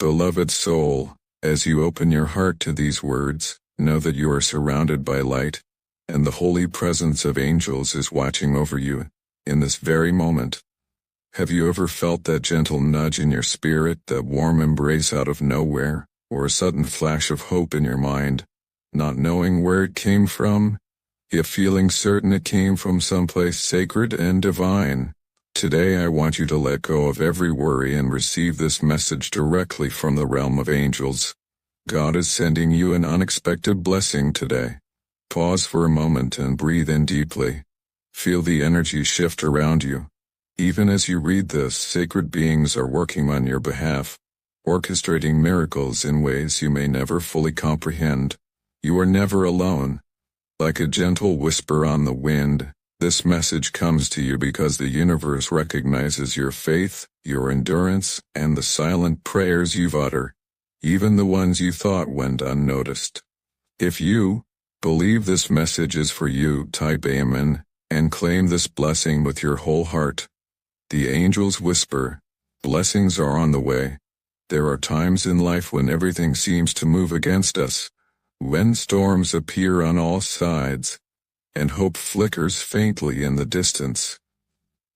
Beloved soul, as you open your heart to these words, know that you are surrounded by light, and the holy presence of angels is watching over you, in this very moment. Have you ever felt that gentle nudge in your spirit, that warm embrace out of nowhere, or a sudden flash of hope in your mind, not knowing where it came from, yet feeling certain it came from someplace sacred and divine? Today I want you to let go of every worry and receive this message directly from the realm of angels. God is sending you an unexpected blessing today. Pause for a moment and breathe in deeply. Feel the energy shift around you. Even as you read this, sacred beings are working on your behalf, orchestrating miracles in ways you may never fully comprehend. You are never alone. Like a gentle whisper on the wind, this message comes to you because the universe recognizes your faith, your endurance, and the silent prayers you've uttered, even the ones you thought went unnoticed. If you believe this message is for you, type Amen, and claim this blessing with your whole heart. The angels whisper, blessings are on the way. There are times in life when everything seems to move against us, when storms appear on all sides, and hope flickers faintly in the distance.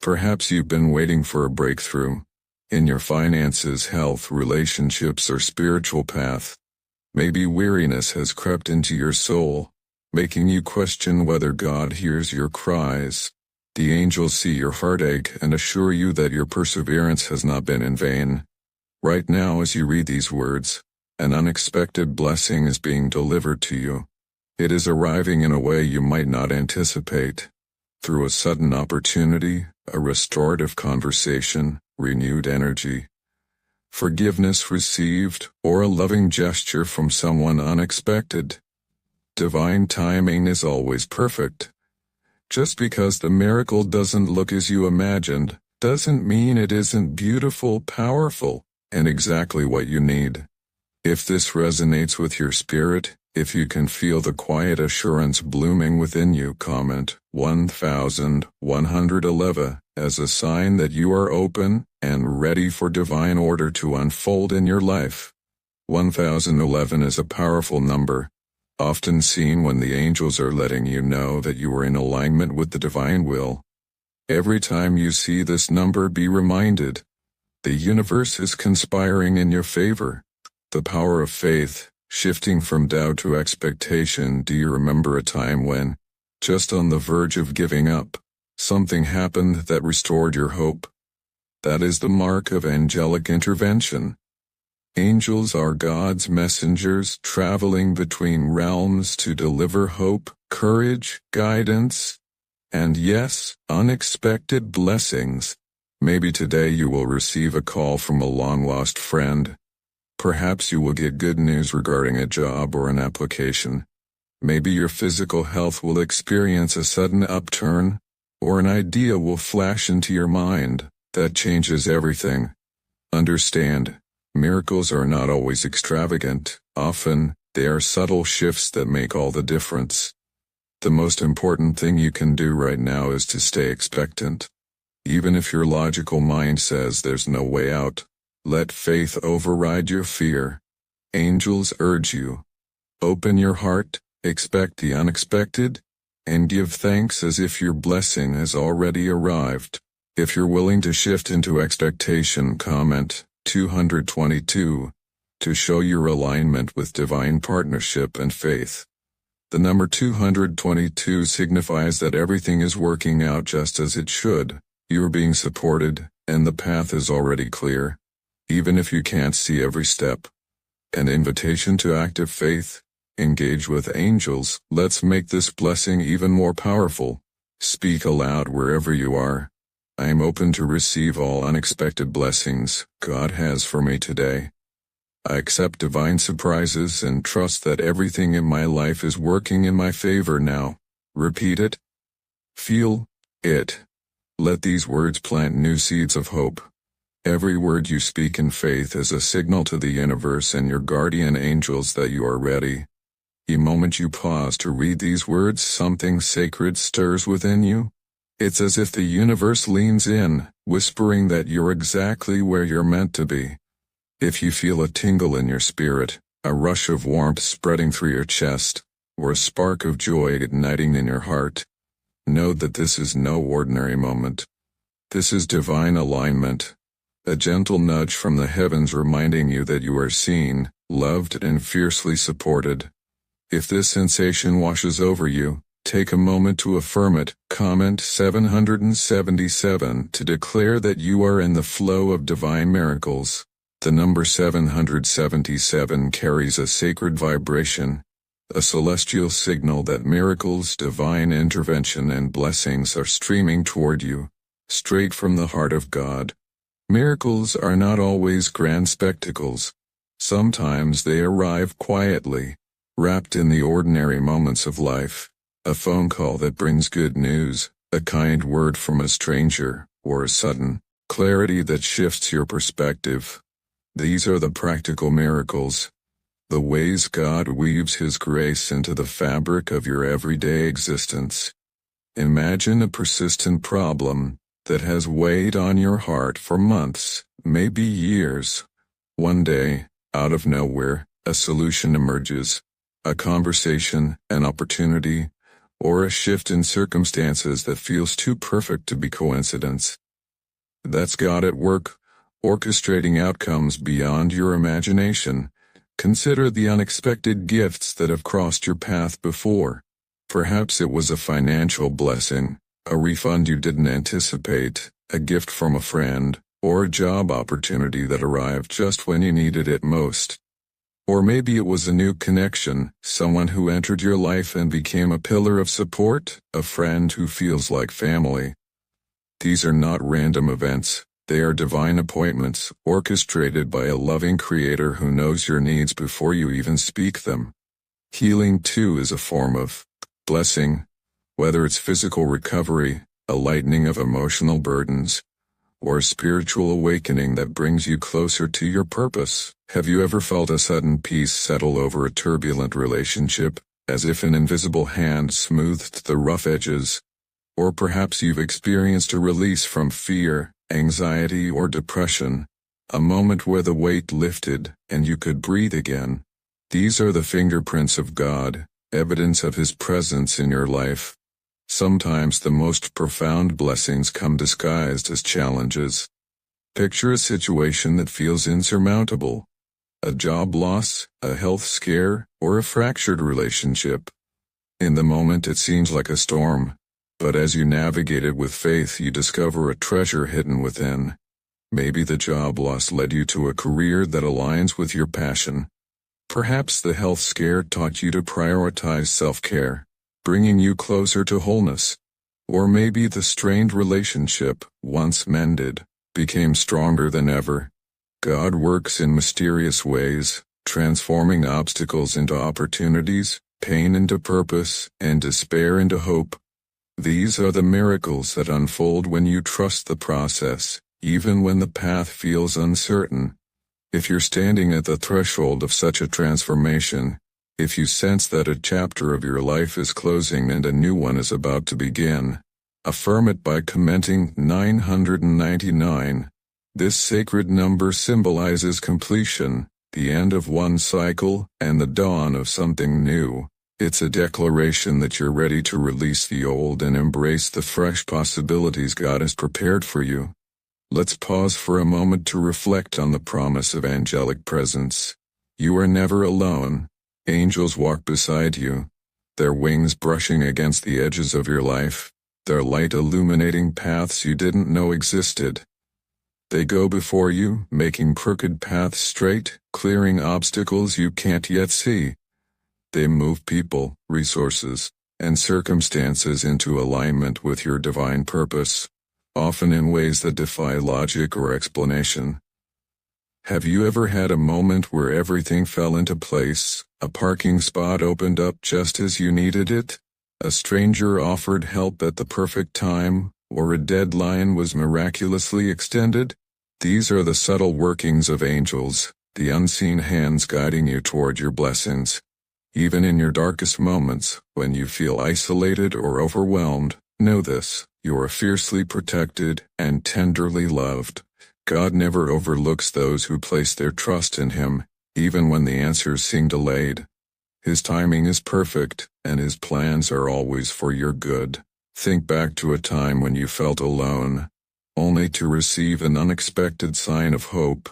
Perhaps you've been waiting for a breakthrough, in your finances, health, relationships, or spiritual path. Maybe weariness has crept into your soul, making you question whether God hears your cries. The angels see your heartache and assure you that your perseverance has not been in vain. Right now, as you read these words, an unexpected blessing is being delivered to you. It is arriving in a way you might not anticipate. Through a sudden opportunity, a restorative conversation, renewed energy, forgiveness received, or a loving gesture from someone unexpected. Divine timing is always perfect. Just because the miracle doesn't look as you imagined, doesn't mean it isn't beautiful, powerful, and exactly what you need. If this resonates with your spirit, if you can feel the quiet assurance blooming within you, comment 1111 as a sign that you are open and ready for divine order to unfold in your life. 1011 is a powerful number, often seen when the angels are letting you know that you are in alignment with the divine will. Every time you see this number, be reminded, the universe is conspiring in your favor. The power of faith, shifting from doubt to expectation. Do you remember a time when, just on the verge of giving up, something happened that restored your hope? That is the mark of angelic intervention. Angels are God's messengers traveling between realms to deliver hope, courage, guidance, and yes, unexpected blessings. Maybe today you will receive a call from a long-lost friend. Perhaps you will get good news regarding a job or an application. Maybe your physical health will experience a sudden upturn, or an idea will flash into your mind that changes everything. Understand, miracles are not always extravagant. Often, they are subtle shifts that make all the difference. The most important thing you can do right now is to stay expectant. Even if your logical mind says there's no way out, let faith override your fear. Angels urge you. Open your heart, expect the unexpected, and give thanks as if your blessing has already arrived. If you're willing to shift into expectation, comment 222 to show your alignment with divine partnership and faith. The number 222 signifies that everything is working out just as it should. You are being supported, and the path is already clear, even if you can't see every step. An invitation to active faith. Engage with angels. Let's make this blessing even more powerful. Speak aloud wherever you are. I am open to receive all unexpected blessings God has for me today. I accept divine surprises and trust that everything in my life is working in my favor now. Repeat it. Feel it. Let these words plant new seeds of hope. Every word you speak in faith is a signal to the universe and your guardian angels that you are ready. The moment you pause to read these words, something sacred stirs within you. It's as if the universe leans in, whispering that you're exactly where you're meant to be. If you feel a tingle in your spirit, a rush of warmth spreading through your chest, or a spark of joy igniting in your heart, know that this is no ordinary moment. This is divine alignment, a gentle nudge from the heavens reminding you that you are seen, loved, and fiercely supported. If this sensation washes over you, take a moment to affirm it. Comment 777 to declare that you are in the flow of divine miracles. The number 777 carries a sacred vibration, a celestial signal that miracles, divine intervention, and blessings are streaming toward you, straight from the heart of God. Miracles are not always grand spectacles. Sometimes they arrive quietly, wrapped in the ordinary moments of life. A phone call that brings good news, a kind word from a stranger, or a sudden clarity that shifts your perspective. These are the practical miracles, the ways God weaves His grace into the fabric of your everyday existence. Imagine a persistent problem that has weighed on your heart for months, maybe years. One day, out of nowhere, a solution emerges, a conversation, an opportunity, or a shift in circumstances that feels too perfect to be coincidence. That's God at work, orchestrating outcomes beyond your imagination. Consider the unexpected gifts that have crossed your path before. Perhaps it was a financial blessing, a refund you didn't anticipate, a gift from a friend, or a job opportunity that arrived just when you needed it most. Or maybe it was a new connection, someone who entered your life and became a pillar of support, a friend who feels like family. These are not random events. They are divine appointments, orchestrated by a loving Creator who knows your needs before you even speak them. Healing, too, is a form of blessing, whether it's physical recovery, a lightening of emotional burdens, or a spiritual awakening that brings you closer to your purpose. Have you ever felt a sudden peace settle over a turbulent relationship, as if an invisible hand smoothed the rough edges? Or perhaps you've experienced a release from fear, anxiety, or depression, a moment where the weight lifted and you could breathe again. These are the fingerprints of God, evidence of His presence in your life. Sometimes the most profound blessings come disguised as challenges. Picture a situation that feels insurmountable, a job loss, a health scare, or a fractured relationship. In the moment it seems like a storm, but as you navigate it with faith you discover a treasure hidden within. Maybe the job loss led you to a career that aligns with your passion. Perhaps the health scare taught you to prioritize self-care, bringing you closer to wholeness. Or maybe the strained relationship, once mended, became stronger than ever. God works in mysterious ways, transforming obstacles into opportunities, pain into purpose, and despair into hope. These are the miracles that unfold when you trust the process, even when the path feels uncertain. If you're standing at the threshold of such a transformation, if you sense that a chapter of your life is closing and a new one is about to begin, affirm it by commenting 999. This sacred number symbolizes completion, the end of one cycle, and the dawn of something new. It's a declaration that you're ready to release the old and embrace the fresh possibilities God has prepared for you. Let's pause for a moment to reflect on the promise of angelic presence. You are never alone. Angels walk beside you, their wings brushing against the edges of your life, their light illuminating paths you didn't know existed. They go before you, making crooked paths straight, clearing obstacles you can't yet see. They move people, resources, and circumstances into alignment with your divine purpose, often in ways that defy logic or explanation. Have you ever had a moment where everything fell into place, a parking spot opened up just as you needed it, a stranger offered help at the perfect time, or a deadline was miraculously extended? These are the subtle workings of angels, the unseen hands guiding you toward your blessings. Even in your darkest moments, when you feel isolated or overwhelmed, know this: you are fiercely protected and tenderly loved. God never overlooks those who place their trust in Him, even when the answers seem delayed. His timing is perfect, and His plans are always for your good. Think back to a time when you felt alone, only to receive an unexpected sign of hope,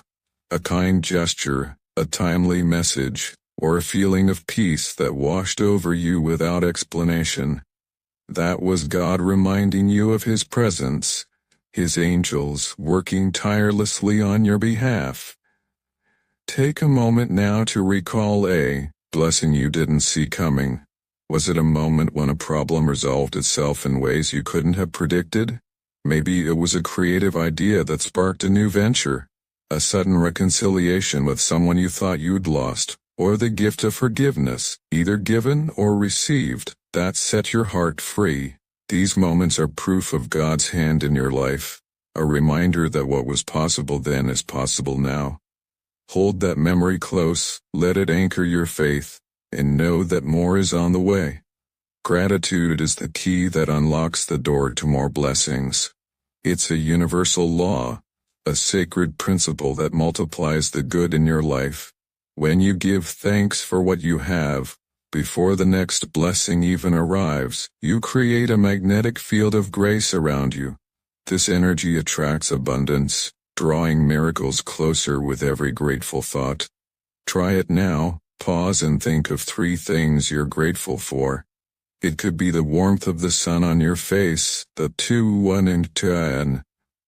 a kind gesture, a timely message, or a feeling of peace that washed over you without explanation. That was God reminding you of His presence, His angels working tirelessly on your behalf. Take a moment now to recall a blessing you didn't see coming. Was it a moment when a problem resolved itself in ways you couldn't have predicted? Maybe it was a creative idea that sparked a new venture, a sudden reconciliation with someone you thought you'd lost, or the gift of forgiveness, either given or received, that set your heart free. These moments are proof of God's hand in your life, a reminder that what was possible then is possible now. Hold that memory close, let it anchor your faith, and know that more is on the way. Gratitude is the key that unlocks the door to more blessings. It's a universal law, a sacred principle that multiplies the good in your life. When you give thanks for what you have, before the next blessing even arrives, you create a magnetic field of grace around you. This energy attracts abundance, drawing miracles closer with every grateful thought. Try it now. Pause and think of 3 things you're grateful for. It could be the warmth of the sun on your face, the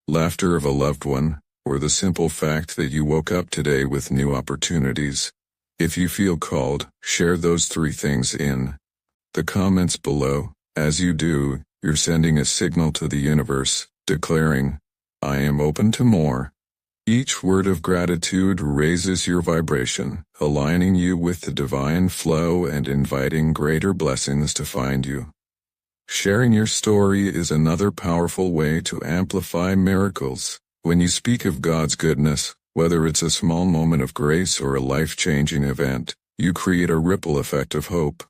laughter of a loved one, or the simple fact that you woke up today with new opportunities. If you feel called, share those 3 things in the comments below. As you do, you're sending a signal to the universe, declaring, "I am open to more." Each word of gratitude raises your vibration, aligning you with the divine flow and inviting greater blessings to find you. Sharing your story is another powerful way to amplify miracles. When you speak of God's goodness, whether it's a small moment of grace or a life-changing event, you create a ripple effect of hope.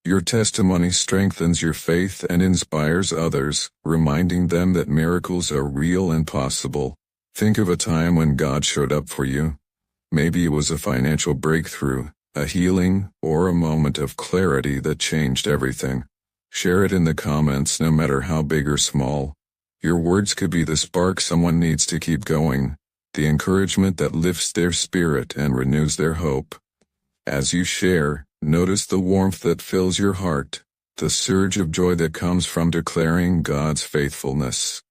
Your testimony strengthens your faith and inspires others, reminding them that miracles are real and possible. Think of a time when God showed up for you. Maybe it was a financial breakthrough, a healing, or a moment of clarity that changed everything. Share it in the comments, no matter how big or small. Your words could be the spark someone needs to keep going, the encouragement that lifts their spirit and renews their hope. As you share, notice the warmth that fills your heart, the surge of joy that comes from declaring God's faithfulness.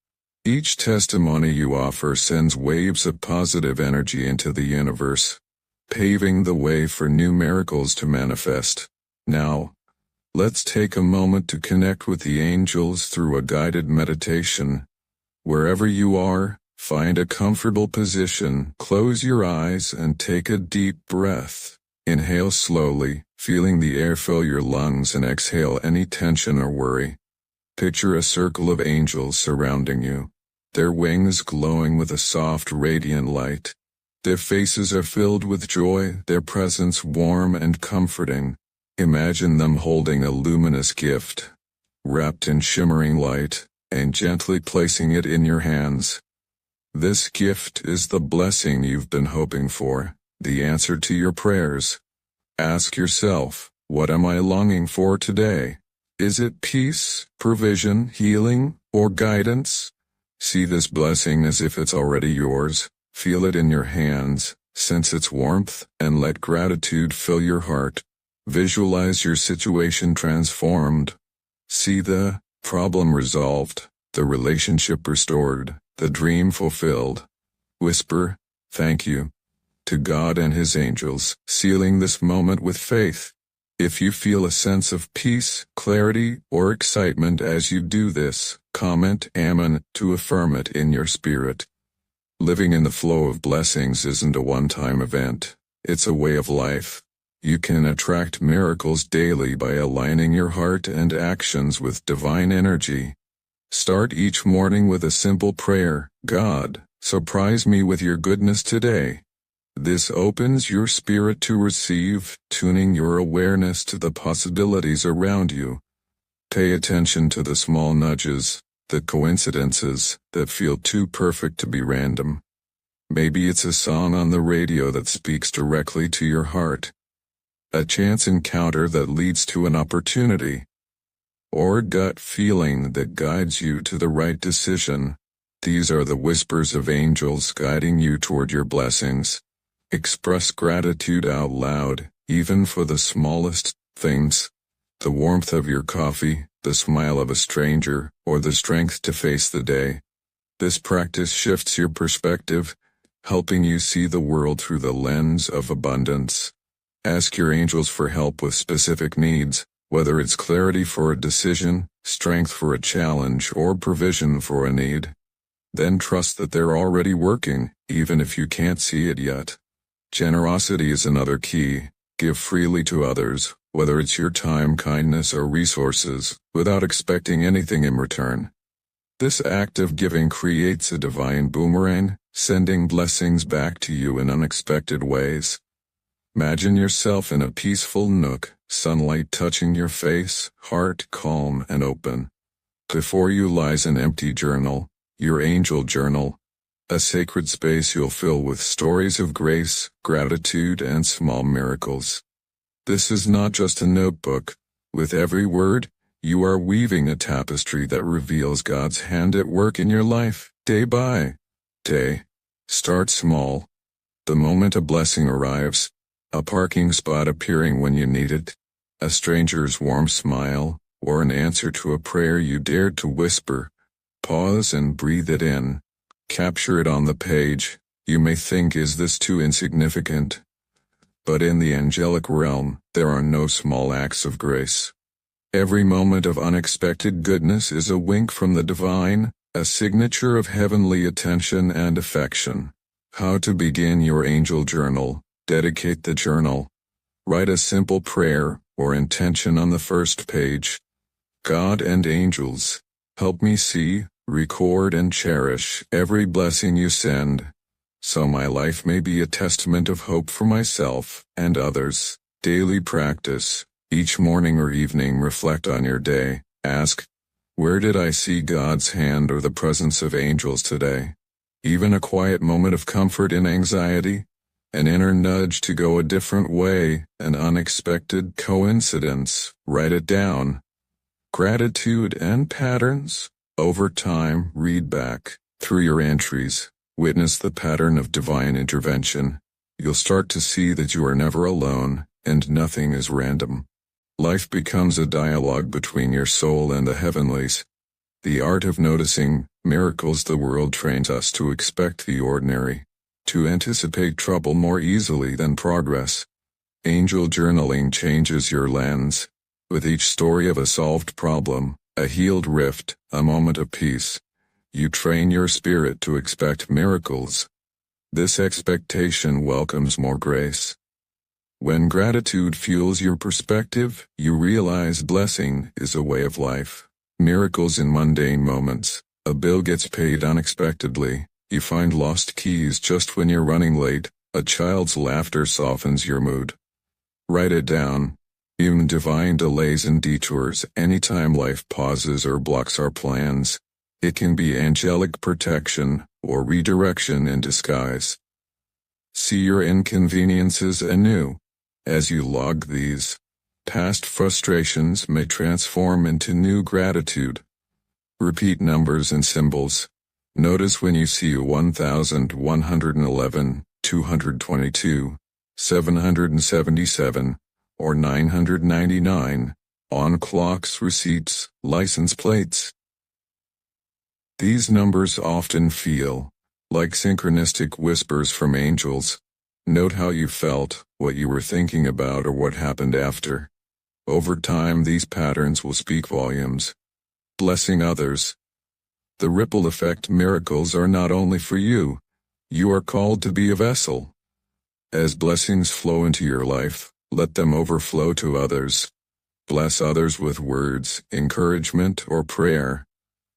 Each testimony you offer sends waves of positive energy into the universe, paving the way for new miracles to manifest. Now, let's take a moment to connect with the angels through a guided meditation. Wherever you are, find a comfortable position, close your eyes and take a deep breath. Inhale slowly, feeling the air fill your lungs, and exhale any tension or worry. Picture a circle of angels surrounding you, their wings glowing with a soft, radiant light. Their faces are filled with joy, their presence warm and comforting. Imagine them holding a luminous gift, wrapped in shimmering light, and gently placing it in your hands. This gift is the blessing you've been hoping for, the answer to your prayers. Ask yourself, what am I longing for today? Is it peace, provision, healing, or guidance? See this blessing as if it's already yours. Feel it in your hands, sense its warmth, and let gratitude fill your heart. Visualize your situation transformed. See the problem resolved, the relationship restored, the dream fulfilled. Whisper, "Thank you," to God and His angels, sealing this moment with faith. If you feel a sense of peace, clarity, or excitement as you do this, comment "Amen" to affirm it in your spirit. Living in the flow of blessings isn't a one-time event. It's a way of life. You can attract miracles daily by aligning your heart and actions with divine energy. Start each morning with a simple prayer, "God, surprise me with your goodness today." This opens your spirit to receive, tuning your awareness to the possibilities around you. Pay attention to the small nudges, the coincidences that feel too perfect to be random. Maybe it's a song on the radio that speaks directly to your heart. A chance encounter that leads to an opportunity. Or a gut feeling that guides you to the right decision. These are the whispers of angels guiding you toward your blessings. Express gratitude out loud, even for the smallest things. The warmth of your coffee, the smile of a stranger, or the strength to face the day. This practice shifts your perspective, helping you see the world through the lens of abundance. Ask your angels for help with specific needs, whether it's clarity for a decision, strength for a challenge, or provision for a need. Then trust that they're already working, even if you can't see it yet. Generosity is another key. Give freely to others, whether it's your time, kindness, or resources, without expecting anything in return. This act of giving creates a divine boomerang, sending blessings back to you in unexpected ways. Imagine yourself in a peaceful nook, sunlight touching your face, heart calm and open. Before you lies an empty journal, your angel journal, a sacred space you'll fill with stories of grace, gratitude, and small miracles. This is not just a notebook. With every word, you are weaving a tapestry that reveals God's hand at work in your life, day by day. Start small. The moment a blessing arrives, a parking spot appearing when you need it, a stranger's warm smile, or an answer to a prayer you dared to whisper, pause and breathe it in. Capture it on the page. You may think, is this too insignificant? But in the angelic realm, there are no small acts of grace. Every moment of unexpected goodness is a wink from the divine, a signature of heavenly attention and affection. How to begin your angel journal. Dedicate the journal. Write a simple prayer or intention on the first page. God and angels, help me see, record and cherish every blessing you send, so my life may be a testament of hope for myself and others. Daily practice. Each morning or evening reflect on your day. Ask, where did I see God's hand or the presence of angels today? Even a quiet moment of comfort in anxiety, an inner nudge to go a different way, an unexpected coincidence. Write it down. Gratitude and patterns. Over time, read back through your entries. Witness the pattern of divine intervention. You'll start to see that you are never alone, and nothing is random. Life becomes a dialogue between your soul and the heavenlies. The art of noticing miracles. The world trains us to expect the ordinary, to anticipate trouble more easily than progress. Angel journaling changes your lens. With each story of a solved problem, a healed rift, a moment of peace, you train your spirit to expect miracles. This expectation welcomes more grace. When gratitude fuels your perspective, you realize blessing is a way of life. Miracles in mundane moments. A bill gets paid unexpectedly. You find lost keys just when you're running late. A child's laughter softens your mood. Write it down. Even divine delays and detours. Anytime life pauses or blocks our plans, it can be angelic protection or redirection in disguise. See your inconveniences anew. As you log these, past frustrations may transform into new gratitude. Repeat numbers and symbols. Notice when you see 1111, 222, 777, or 999, on clocks, receipts, license plates. These numbers often feel like synchronistic whispers from angels. Note how you felt, what you were thinking about, or what happened after. Over time, these patterns will speak volumes. Blessing others. The ripple effect. Miracles are not only for you. You are called to be a vessel. As blessings flow into your life, let them overflow to others. Bless others with words, encouragement, or prayer.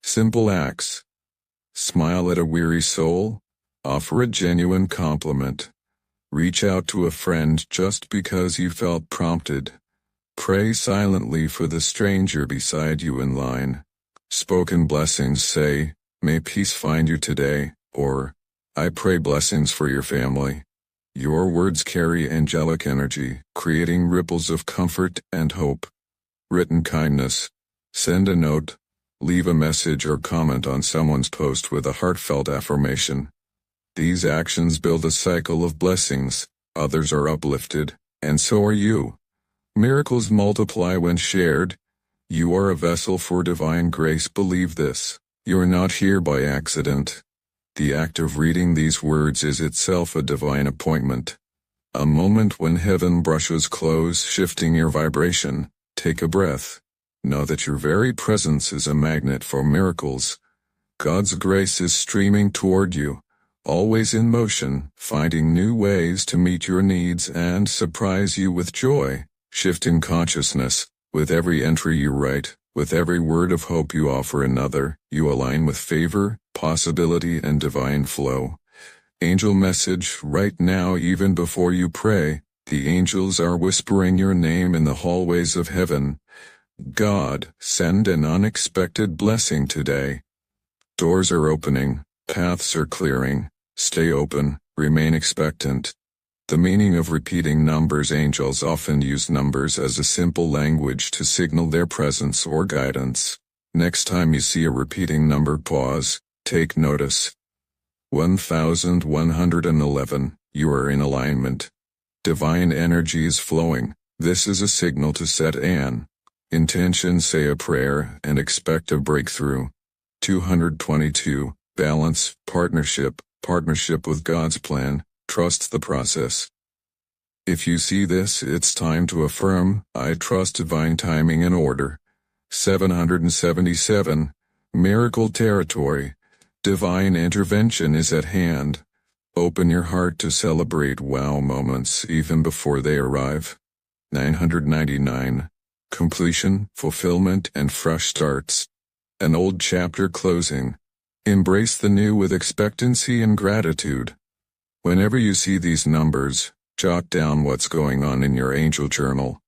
Simple acts. Smile at a weary soul. Offer a genuine compliment. Reach out to a friend just because you felt prompted. Pray silently for the stranger beside you in line. Spoken blessings. Say, may peace find you today, or, I pray blessings for your family. Your words carry angelic energy, creating ripples of comfort and hope. Written kindness. Send a note, leave a message or comment on someone's post with a heartfelt affirmation. These actions build a cycle of blessings, others are uplifted, and so are you. Miracles multiply when shared. You are a vessel for divine grace. Believe this. You are not here by accident. The act of reading these words is itself a divine appointment. A moment when heaven brushes close, shifting your vibration. Take a breath. Know that your very presence is a magnet for miracles. God's grace is streaming toward you, always in motion, finding new ways to meet your needs and surprise you with joy. Shifting consciousness. With every entry you write, with every word of hope you offer another, you align with favor, possibility, and divine flow. Angel message. Right now, even before you pray, the angels are whispering your name in the hallways of heaven. God, send an unexpected blessing today. Doors are opening, paths are clearing. Stay open, remain expectant. The meaning of repeating numbers. Angels often use numbers as a simple language to signal their presence or guidance. Next time you see a repeating number, pause, take notice. 1111. You are in alignment. Divine energy is flowing. This is a signal to set an intention, say a prayer, and expect a breakthrough. 222. Balance, partnership with God's plan. Trust the process. If you see this, it's time to affirm, I trust divine timing and order. 777. Miracle territory. Divine intervention is at hand. Open your heart to celebrate wow moments even before they arrive. 999. Completion, fulfillment, and fresh starts. An old chapter closing. Embrace the new with expectancy and gratitude. Whenever you see these numbers, jot down what's going on in your angel journal.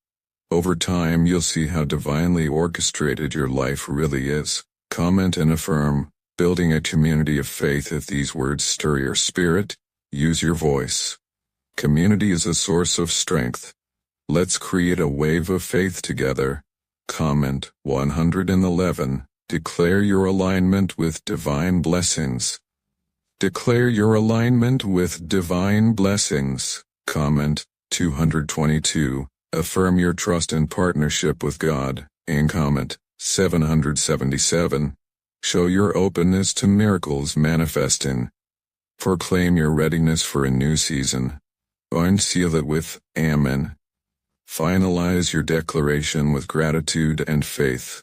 Over time, you'll see how divinely orchestrated your life really is. Comment and affirm, building a community of faith. If these words stir your spirit, use your voice. Community is a source of strength. Let's create a wave of faith together. Comment. 111. Declare your alignment with divine blessings. Declare your alignment with divine blessings. Comment. 222. Affirm your trust and partnership with God. And comment. 777. Show your openness to miracles manifesting. Proclaim your readiness for a new season. Unseal it with Amen. Finalize your declaration with gratitude and faith.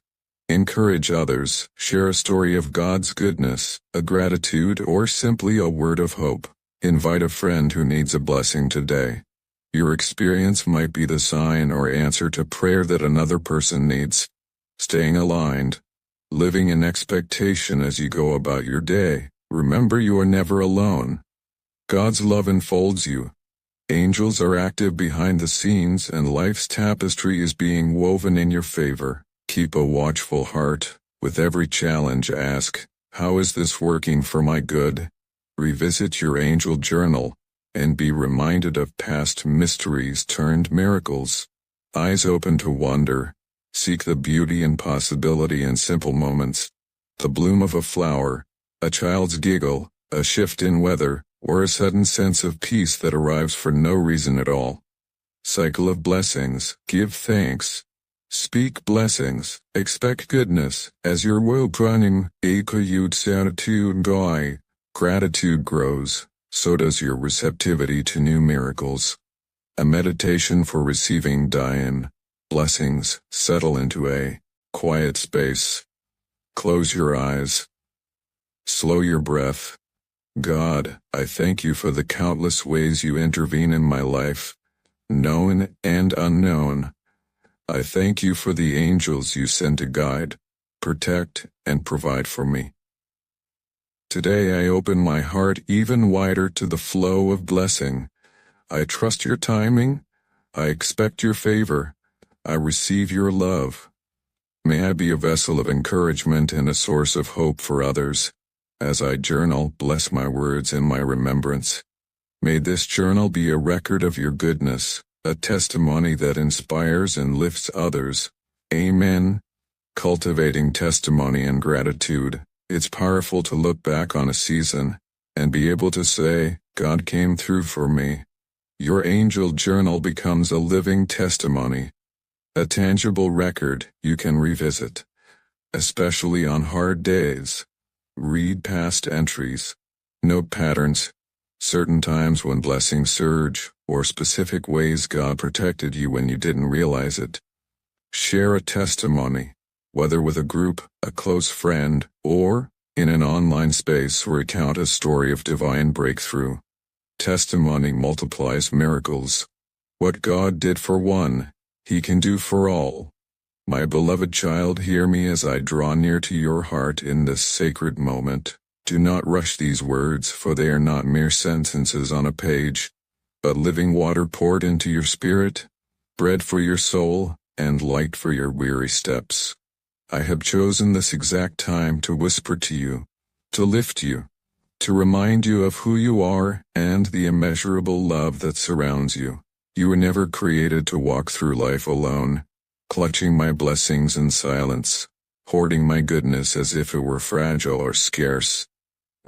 Encourage others, share a story of God's goodness, a gratitude, or simply a word of hope. Invite a friend who needs a blessing today. Your experience might be the sign or answer to prayer that another person needs. Staying aligned. Living in expectation as you go about your day. Remember, you are never alone. God's love enfolds you. Angels are active behind the scenes and life's tapestry is being woven in your favor. Keep a watchful heart. With every challenge, ask, how is this working for my good? Revisit your angel journal, and be reminded of past mysteries turned miracles. Eyes open to wonder. Seek the beauty and possibility in simple moments. The bloom of a flower, a child's giggle, a shift in weather, or a sudden sense of peace that arrives for no reason at all. Cycle of blessings. Give thanks. Speak blessings, expect goodness, as your well-planning, gratitude grows, so does your receptivity to new miracles. A meditation for receiving divine blessings. Settle into a quiet space. Close your eyes. Slow your breath. God, I thank you for the countless ways you intervene in my life, known and unknown. I thank you for the angels you send to guide, protect, and provide for me. Today I open my heart even wider to the flow of blessing. I trust your timing. I expect your favor. I receive your love. May I be a vessel of encouragement and a source of hope for others. As I journal, bless my words in my remembrance. May this journal be a record of your goodness, a testimony that inspires and lifts others. Amen. Cultivating testimony and gratitude. It's powerful to look back on a season and be able to say, God came through for me. Your angel journal becomes a living testimony, a tangible record you can revisit, especially on hard days. Read past entries. Note patterns. Certain times when blessings surge, or specific ways God protected you when you didn't realize it. Share a testimony, whether with a group, a close friend, or in an online space, recount a story of divine breakthrough. Testimony multiplies miracles. What God did for one, He can do for all. My beloved child, hear me as I draw near to your heart in this sacred moment. Do not rush these words, for they are not mere sentences on a page, but living water poured into your spirit, bread for your soul, and light for your weary steps. I have chosen this exact time to whisper to you, to lift you, to remind you of who you are and the immeasurable love that surrounds you. You were never created to walk through life alone, clutching my blessings in silence, hoarding my goodness as if it were fragile or scarce.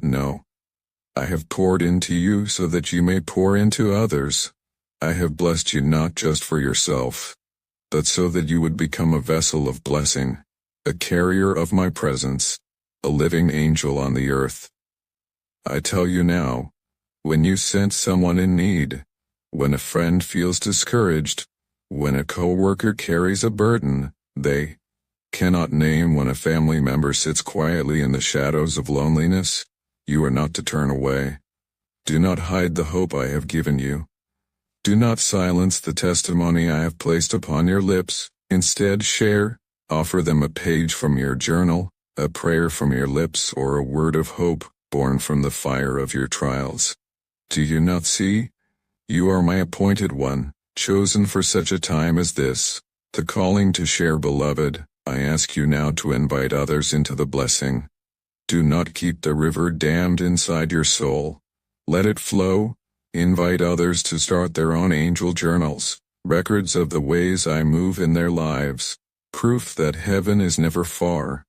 No. I have poured into you so that you may pour into others. I have blessed you not just for yourself, but so that you would become a vessel of blessing, a carrier of my presence, a living angel on the earth. I tell you now, when you sense someone in need, when a friend feels discouraged, when a coworker carries a burden they cannot name, when a family member sits quietly in the shadows of loneliness, you are not to turn away. Do not hide the hope I have given you. Do not silence the testimony I have placed upon your lips. Instead, share, offer them a page from your journal, a prayer from your lips, or a word of hope born from the fire of your trials. Do you not see? You are my appointed one, chosen for such a time as this, the calling to share. Beloved, I ask you now to invite others into the blessing. Do not keep the river dammed inside your soul. Let it flow. Invite others to start their own angel journals, records of the ways I move in their lives, proof that heaven is never far.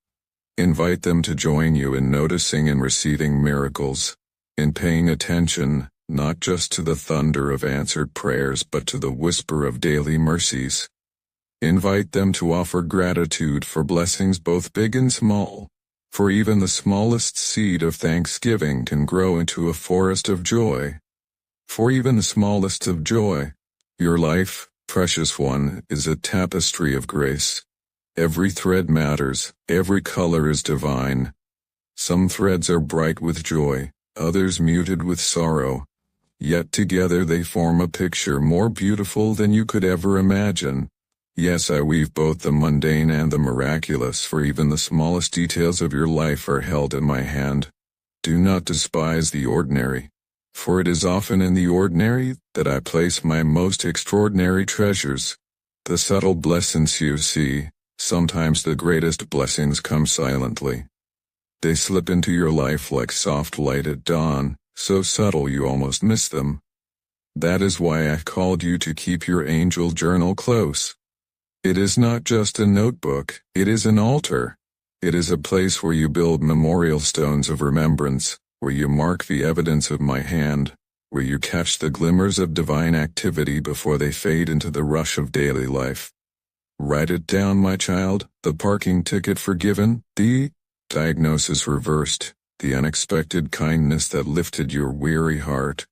Invite them to join you in noticing and receiving miracles, in paying attention, not just to the thunder of answered prayers but to the whisper of daily mercies. Invite them to offer gratitude for blessings both big and small, for even the smallest seed of thanksgiving can grow into a forest of joy. For even the smallest of joy, your life, precious one, is a tapestry of grace. Every thread matters, every color is divine. Some threads are bright with joy, others muted with sorrow. Yet together they form a picture more beautiful than you could ever imagine. Yes, I weave both the mundane and the miraculous, for even the smallest details of your life are held in my hand. Do not despise the ordinary, for it is often in the ordinary that I place my most extraordinary treasures. The subtle blessings you see, sometimes the greatest blessings come silently. They slip into your life like soft light at dawn, so subtle you almost miss them. That is why I called you to keep your angel journal close. It is not just a notebook, it is an altar. It is a place where you build memorial stones of remembrance, where you mark the evidence of my hand, where you catch the glimmers of divine activity before they fade into the rush of daily life. Write it down, my child, the parking ticket forgiven, the diagnosis reversed, the unexpected kindness that lifted your weary heart.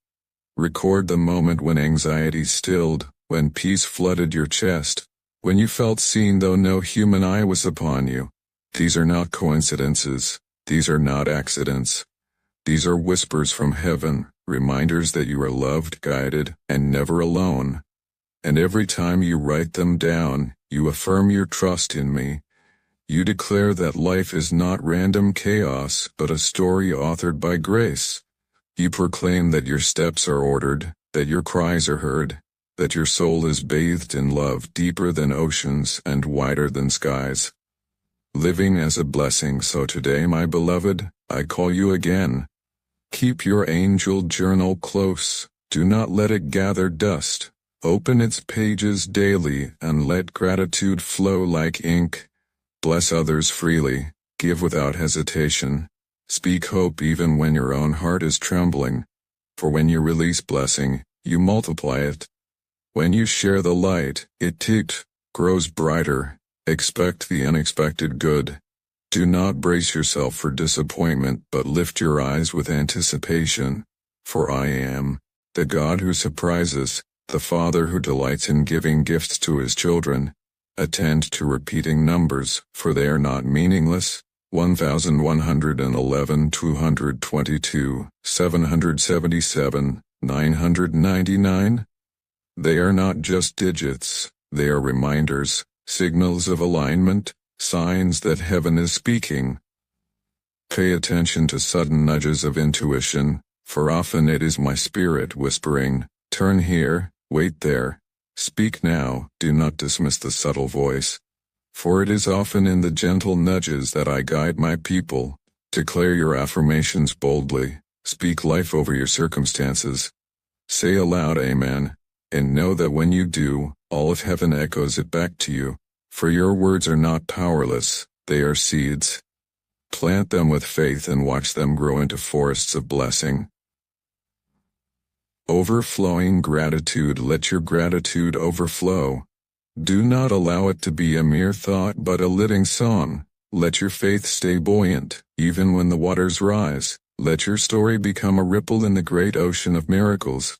Record the moment when anxiety stilled, when peace flooded your chest, when you felt seen though no human eye was upon you. These are not coincidences, these are not accidents. These are whispers from heaven, reminders that you are loved, guided, and never alone. And every time you write them down, you affirm your trust in me. You declare that life is not random chaos, but a story authored by grace. You proclaim that your steps are ordered, that your cries are heard, that your soul is bathed in love deeper than oceans and wider than skies. living as a blessing. So today, my beloved, I call you again. Keep your angel journal close, do not let it gather dust. Open its pages daily and let gratitude flow like ink. Bless others freely, give without hesitation. Speak hope even when your own heart is trembling. For when you release blessing, you multiply it. When you share the light, it grows brighter. Expect the unexpected good. Do not brace yourself for disappointment, but lift your eyes with anticipation. For I am the God who surprises, the Father who delights in giving gifts to his children. Attend to repeating numbers, for they are not meaningless. 1111, 222, 777, 999. They are not just digits, they are reminders, signals of alignment, signs that heaven is speaking. Pay attention to sudden nudges of intuition, for often it is my spirit whispering, turn here, wait there. Speak now, do not dismiss the subtle voice. For it is often in the gentle nudges that I guide my people. Declare your affirmations boldly, speak life over your circumstances. Say aloud amen, and know that when you do, all of heaven echoes it back to you. For your words are not powerless, they are seeds. Plant them with faith and watch them grow into forests of blessing. Overflowing gratitude. Let your gratitude overflow. Do not allow it to be a mere thought but a living song. Let your faith stay buoyant, even when the waters rise. Let your story become a ripple in the great ocean of miracles.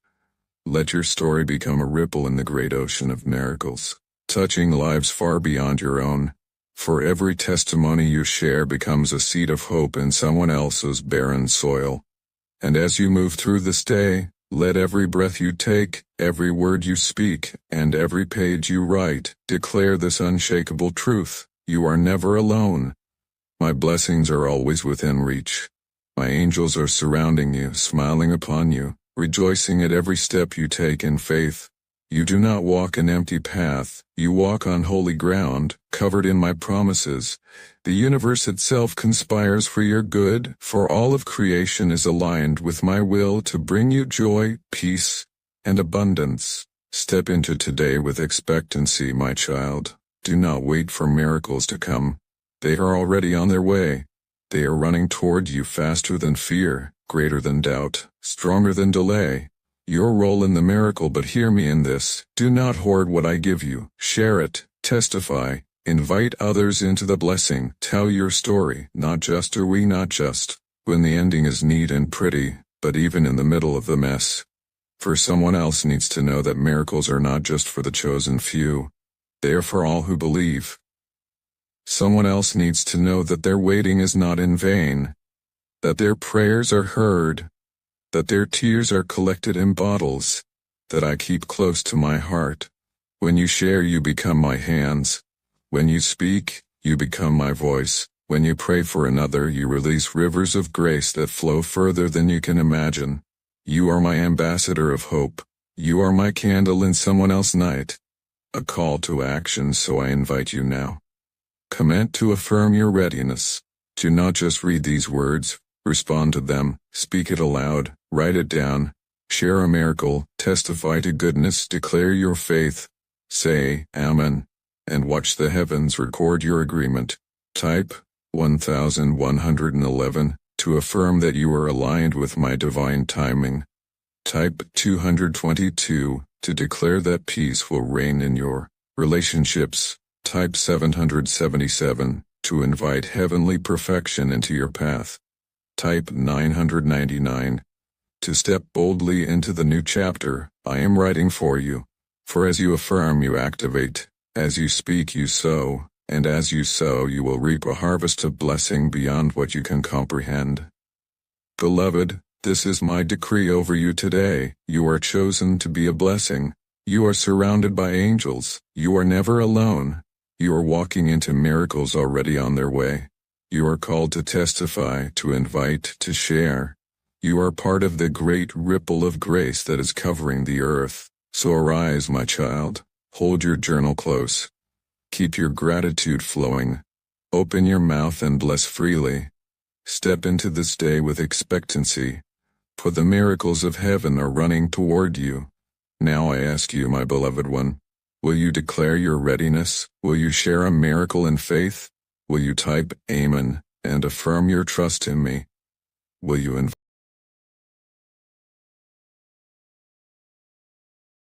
Let your story become a ripple in the great ocean of miracles, touching lives far beyond your own. For every testimony you share becomes a seed of hope in someone else's barren soil. And as you move through this day, let every breath you take, every word you speak, and every page you write, declare this unshakable truth: you are never alone. My blessings are always within reach. My angels are surrounding you, smiling upon you, rejoicing at every step you take in faith. You do not walk an empty path, you walk on holy ground, covered in my promises. The universe itself conspires for your good, for all of creation is aligned with my will to bring you joy, peace, and abundance. Step into today with expectancy, my child. Do not wait for miracles to come. They are already on their way. They are running toward you faster than fear, greater than doubt, stronger than delay. Your role in the miracle, but hear me in this: do not hoard what I give you, share it, testify, invite others into the blessing, tell your story, not just when the ending is neat and pretty, but even in the middle of the mess. For someone else needs to know that miracles are not just for the chosen few, they are for all who believe. Someone else needs to know that their waiting is not in vain, that their prayers are heard, that their tears are collected in bottles, that I keep close to my heart. When you share, you become my hands. When you speak, you become my voice. When you pray for another, you release rivers of grace that flow further than you can imagine. You are my ambassador of hope. You are my candle in someone else's night. A call to action, so I invite you now. Comment to affirm your readiness. Do not just read these words. Respond to them, speak it aloud, write it down, share a miracle, testify to goodness, declare your faith, say Amen, and watch the heavens record your agreement. Type 1111 to affirm that you are aligned with my divine timing. Type 222 to declare that peace will reign in your relationships. Type 777 to invite heavenly perfection into your path. Type 999 to step boldly into the new chapter I am writing for you. For as you affirm, you activate. As you speak, you sow. And as you sow, you will reap a harvest of blessing beyond what you can comprehend. Beloved, this is my decree over you today. You are chosen to be a blessing. You are surrounded by angels. You are never alone. You are walking into miracles already on their way. You are called to testify, to invite, to share. You are part of the great ripple of grace that is covering the earth. So arise, my child. Hold your journal close. Keep your gratitude flowing. Open your mouth and bless freely. Step into this day with expectancy, for the miracles of heaven are running toward you. Now I ask you, my beloved one, will you declare your readiness? Will you share a miracle in faith? Will you type Amen and affirm your trust in me? Will you invite